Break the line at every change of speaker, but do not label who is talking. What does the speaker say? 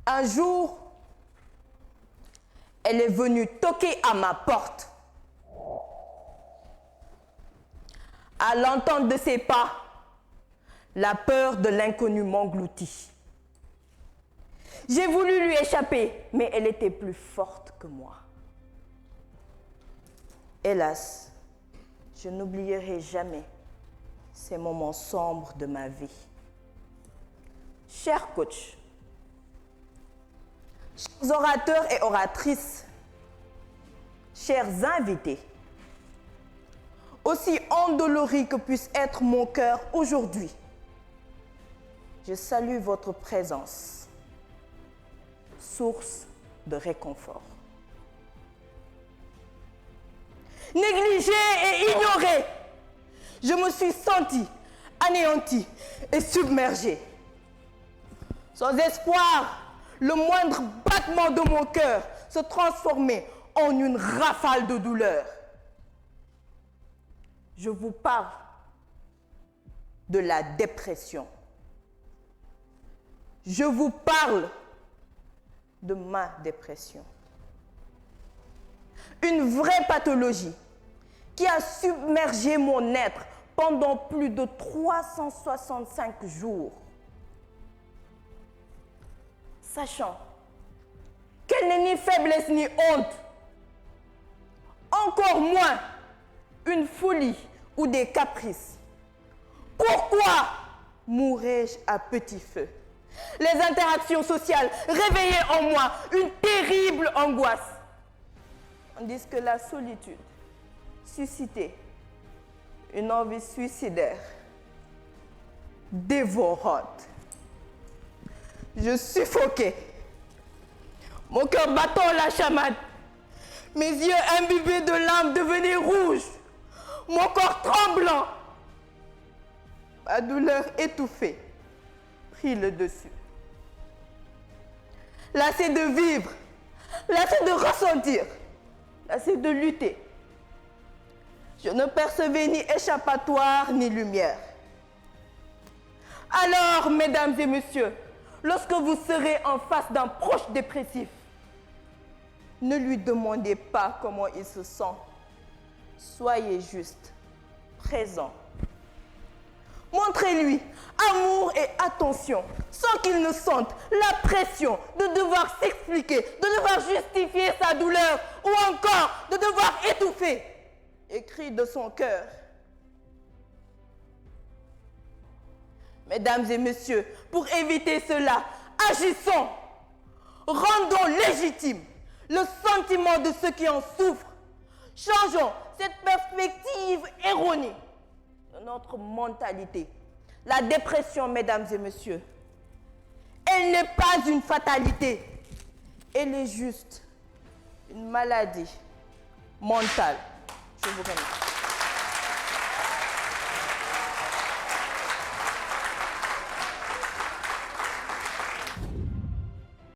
Un jour, elle est venue toquer à ma porte. À l'entente de ses pas, la peur de l'inconnu m'engloutit. J'ai voulu lui échapper, mais elle était plus forte que moi. Hélas, je n'oublierai jamais ces moments sombres de ma vie. Cher coach, chers orateurs et oratrices, chers invités, aussi endolori que puisse être mon cœur aujourd'hui, je salue votre présence, source de réconfort. Négligée et ignorée, je me suis sentie anéantie et submergée. Sans espoir, le moindre battement de mon cœur se transformait en une rafale de douleur. Je vous parle de la dépression. Je vous parle de ma dépression. Une vraie pathologie qui a submergé mon être pendant plus de 365 jours. Sachant qu'elle n'est ni faiblesse ni honte, encore moins une folie ou des caprices. Pourquoi mourrais-je à petit feu? Les interactions sociales réveillaient en moi une terrible angoisse, tandis que la solitude suscitait une envie suicidaire dévorante. Je suffoquais, mon cœur battant la chamade, mes yeux imbibés de larmes devenaient rouges, mon corps tremblant. Ma douleur étouffée prit le dessus. Lassé de vivre, lassé de ressentir, lassé de lutter, je ne percevais ni échappatoire ni lumière. Alors, mesdames et messieurs, lorsque vous serez en face d'un proche dépressif, ne lui demandez pas comment il se sent. Soyez juste présent. Montrez-lui amour et attention, sans qu'il ne sente la pression de devoir s'expliquer, de devoir justifier sa douleur ou encore de devoir étouffer les cris de son cœur. Mesdames et messieurs, pour éviter cela, agissons, rendons légitime le sentiment de ceux qui en souffrent. Changeons cette perspective erronée de notre mentalité. La dépression, mesdames et messieurs, elle n'est pas une fatalité. Elle est juste une maladie mentale. Je vous remercie.